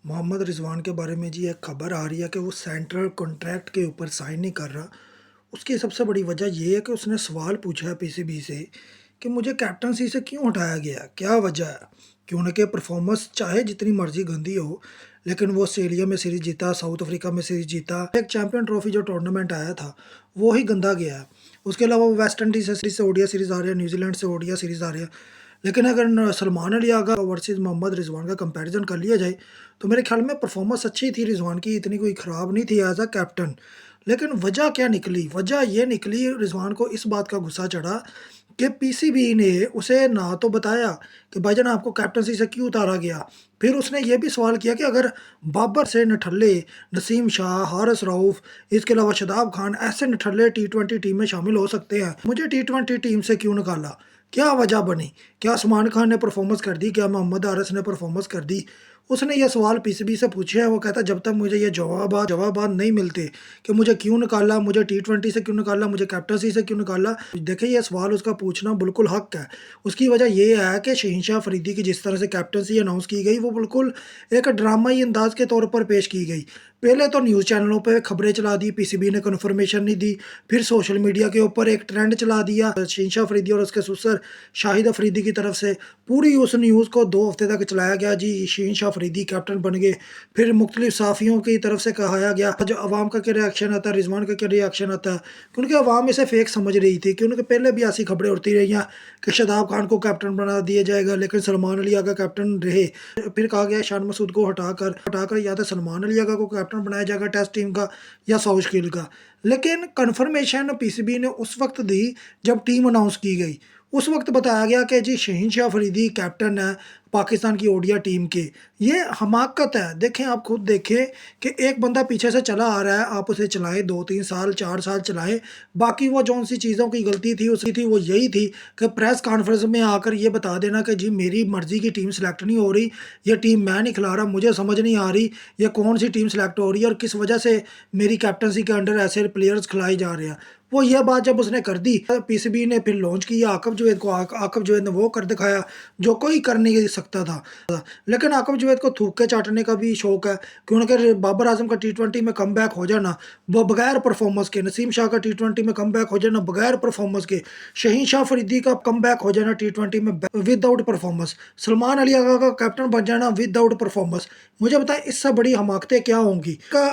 मोहम्मद रिजवान के बारे में जी एक खबर आ रही है कि वो सेंट्रल कॉन्ट्रैक्ट के ऊपर साइन नहीं कर रहा। उसकी सबसे बड़ी वजह ये है कि उसने सवाल पूछा है पीसीबी से कि मुझे कैप्टनसी से क्यों हटाया गया, क्या वजह है। क्यों ना कि परफॉर्मेंस चाहे जितनी मर्जी गंदी हो, लेकिन वो ऑस्ट्रेलिया में सीरीज जीता, साउथ अफ्रीका में सीरीज जीता, एक चैंपियन ट्रॉफी जो टूर्नामेंट आया था वो ही गंदा गया है। उसके अलावा वो वेस्ट इंडीज से ओडिया सीरीज आ रही है, न्यूजीलैंड से ओडिया सीरीज आ रही है। लेकिन अगर सलमान अली आगा वर्सेस मोहम्मद रिजवान का कंपैरिजन कर लिया जाए तो मेरे ख्याल में परफॉर्मेंस अच्छी थी रिजवान की, इतनी कोई ख़राब नहीं थी एज अ कैप्टन। लेकिन वजह क्या निकली, वजह ये निकली रिजवान को इस बात का गुस्सा चढ़ा कि पीसीबी ने उसे ना तो बताया कि भाईजान आपको कैप्टनसी से क्यों उतारा गया। फिर उसने ये भी सवाल किया कि अगर बाबर से निठल्ले, नसीम शाह, हारिस रऊफ, इसके अलावा शदाब खान ऐसे निठल्ले टी20 टीम में शामिल हो सकते हैं, मुझे टी20 टीम से क्यों निकाला। क्या वजह बनी? क्या उस्मान खान ने परफॉर्मेंस कर दी? क्या मोहम्मद हारिस ने परफॉर्मेंस कर दी? उसने ये सवाल पीसीबी से पूछे हैं। वो कहता है जब तक मुझे ये जवाबात नहीं मिलते कि मुझे क्यों निकाला, मुझे टी20 से क्यों निकाला, मुझे कैप्टनसी से क्यों निकाला। देखिए ये सवाल उसका पूछना बिल्कुल हक है। उसकी वजह ये है कि शहीनशाह अफरीदी की जिस तरह से कैप्टनसी अनाउंस की गई वो बिल्कुल एक ड्रामाई अंदाज के तौर पर पेश की गई। पहले तो न्यूज़ चैनलों पे खबरें चला दी, पीसीबी ने कन्फर्मेशन नहीं दी। फिर सोशल मीडिया के ऊपर एक ट्रेंड चला दिया शहीनशाह अफरीदी और उसके ससुर शाहिद अफरीदी की तरफ से। पूरी उस न्यूज़ को 2 हफ्ते तक चलाया गया जी, शहीनशाह अफरीदी कैप्टन बन गए। फिर मुख्तलिफ सहाफ़ियों की तरफ से कहाया गया, जो अवाम का क्या रिएक्शन आता है, रिजवान का क्या रिएक्शन आता है, क्योंकि अवाम इसे फेक समझ रही थी। क्योंकि पहले भी ऐसी खबरें उड़ती रही हैं कि शादाब खान को कैप्टन बना दिया जाएगा, लेकिन सलमान अली आगा कैप्टन रहे। फिर कहा गया शान मसूद को हटाकर या तो सलमान अली आगा को कैप्टन बनाया जाएगा टेस्ट टीम का या साउथ का। लेकिन कन्फर्मेशन पीसीबी ने उस वक्त दी जब टीम अनाउंस की गई। उस वक्त बताया गया कि जी शहीनशाह अफरीदी कैप्टन है पाकिस्तान की ओडिया टीम के। ये हमाकत है। देखें, आप खुद देखें कि एक बंदा पीछे से चला आ रहा है, आप उसे चलाएं 2-3 साल 4 साल चलाएं। बाकी वो जौन सी चीज़ों की गलती थी उसकी थी वो यही थी कि प्रेस कॉन्फ्रेंस में आकर ये बता देना कि जी मेरी मर्ज़ी की टीम सेलेक्ट नहीं हो रही, ये टीम मैं नहीं खिला रहा, मुझे समझ नहीं आ रही ये कौन सी टीम सेलेक्ट हो रही है और किस वजह से मेरी कैप्टनसी के अंडर ऐसे प्लेयर्स खिलाए जा रहे हैं। वो ये बात जब उसने कर दी, पीसीबी ने फिर लॉन्च किया आकब जुवैद को। आकब जुवैद ने वो कर दिखाया जो कोई कर नहीं सकता था। लेकिन आकब जुवैद को थूक के चाटने का भी शौक है, क्योंकि बाबर आजम का टी20 में कम बैक हो जाना वो बगैर परफॉर्मेंस के, नसीम शाह का टी20 में कम बैक हो जाना बगैर परफॉर्मेंस के, शहीन शाह फरीदी का कम बैक हो जाना टी20 में विदाउट परफॉर्मेंस, सलमान अली आगा का कैप्टन बन जाना विदाउट परफॉर्मेंस। मुझे बताएं इससे बड़ी हमाकतें क्या होंगी। का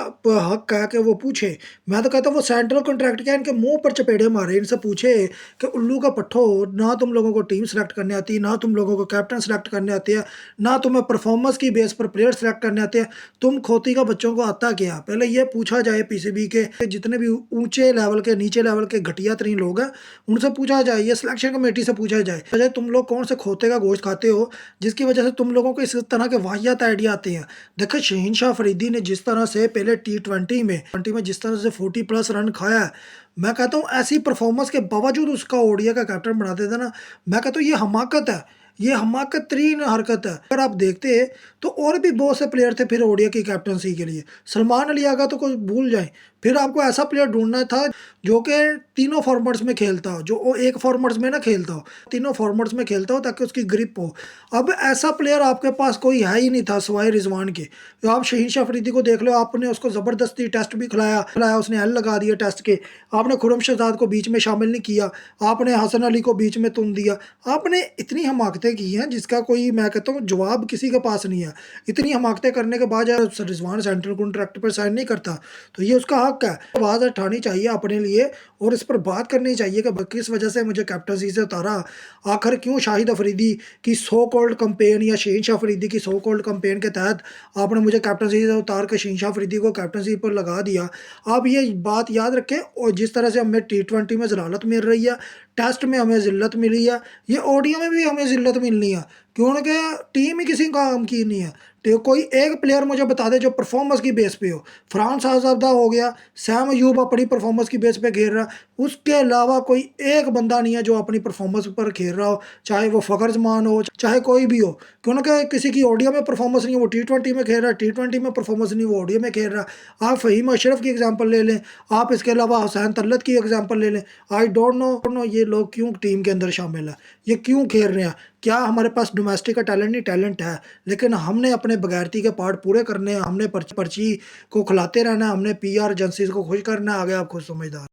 हक है कि वो पूछे। मैं तो कहता हूँ वो सेंट्रल कॉन्ट्रैक्ट क्या इनके मुंह पर चपेड़े मारे, इनसे पूछे कि उल्लू का पट्ठो, ना तुम लोगों को टीम सेलेक्ट करने आती, ना तुम लोगों को कैप्टन सेलेक्ट करने आते हैं, ना तुम्हें परफॉर्मेंस की बेस पर प्लेयर सेलेक्ट करने आते हैं, तुम खोती का बच्चों को आता क्या। पहले ये पूछा जाए पीसीबी के जितने भी ऊंचे लेवल के नीचे लेवल के घटिया तरीन लोग हैं उनसे पूछा जाए, ये सिलेक्शन कमेटी से पूछा जाए अजय तुम लोग कौन से खोते का गोश्त खाते हो जिसकी वजह से तुम लोगों को इस तरह के वाहियात आइडिया आते हैं। देखो शहीन शाह फरीदी ने जिस तरह से पहले टी20 में जिस तरह से 40+ रन खाया है, मैं कहता हूँ ऐसी परफॉर्मेंस के बावजूद उसका ओडिया का कैप्टन बना देता ना, मैं कहता हूँ ये हमाकत है। ये हमाकत तरीन हरकत है। अगर आप देखते तो और भी बहुत से प्लेयर थे फिर ओडिया की कैप्टनसी के लिए। सलमान अली आगा तो कोई भूल जाए। फिर आपको ऐसा प्लेयर ढूंढना था जो कि तीनों फॉर्मेट्स में खेलता हो, जो वो एक फॉर्मेट्स में ना खेलता हो, तीनों फॉर्मेट्स में खेलता हो ताकि उसकी ग्रिप हो। अब ऐसा प्लेयर आपके पास कोई है ही नहीं था सिवाय रिजवान के। तो आप शहीन शाह अफरीदी को देख लो, आपने उसको ज़बरदस्ती टेस्ट भी खिलाया, उसने एल लगा दिया टेस्ट के। आपने खुरम शहजाद को बीच में शामिल नहीं किया, आपने हसन अली को बीच में तुन दिया। आपने इतनी हमाकतें की हैं जिसका कोई, मैं कहता हूँ, जवाब किसी के पास नहीं है। इतनी हमाकतें करने के बाद जब रिजवान सेंट्रल कॉन्ट्रैक्ट पर साइन नहीं करता तो ये उसका हक है। आवाज़ उठानी चाहिए अपने लिए और इस पर बात करनी चाहिए कि किस वजह से मुझे कैप्टनसी से उतारा। आखिर क्यों शाहिद अफरीदी की सो कॉल्ड कंपेन या शहीन शाह अफरीदी की सो कॉल्ड कंपेन के तहत आपने मुझे कैप्टनसी से उतार कर शहीन शाह अफरीदी को कैप्टनसी पर लगा दिया। आप ये बात याद रखें। और जिस तरह से हमें टी20 में ज़लालत मिल रही है, टेस्ट में हमें ज़िल्लत मिली है, ये ओडीआई में भी हमें ज़िल्लत मिलनी है, क्योंकि टीम ही किसी काम की नहीं है। तो कोई एक प्लेयर मुझे बता दे जो परफॉर्मेंस की बेस पे हो। फरहान साहबजादा हो गया, सैम अयूब अपनी परफॉर्मेंस की बेस पे खेल रहा है, उसके अलावा कोई एक बंदा नहीं है जो अपनी परफॉर्मेंस पर खेल रहा हो, चाहे वो फ़खर जमान हो चाहे कोई भी हो। क्योंकि किसी की ओडिया में परफॉर्मेंस नहीं है, वो टी20 में खेल रहा है, टी20 में परफॉर्मेंस नहीं, वो ओडिया में खेल रहा है। आप फ़हीम अशरफ की एग्जाम्पल ले लें, आप इसके अलावा हुसैन तलत की एग्जाम्पल ले लें। आई डोंट नो ये लोग क्यों टीम के अंदर शामिल है, ये क्यों खेल रहे हैं। क्या हमारे पास डोमेस्टिक का टैलेंट नहीं, टैलेंट है, लेकिन हमने अपने बगैरती के पार्ट पूरे करने हैं, हमने पर्ची पर्ची को खिलाते रहना है, हमने पीआर एजेंसीज़ को खुश करना है, आगे आप खुद समझदार।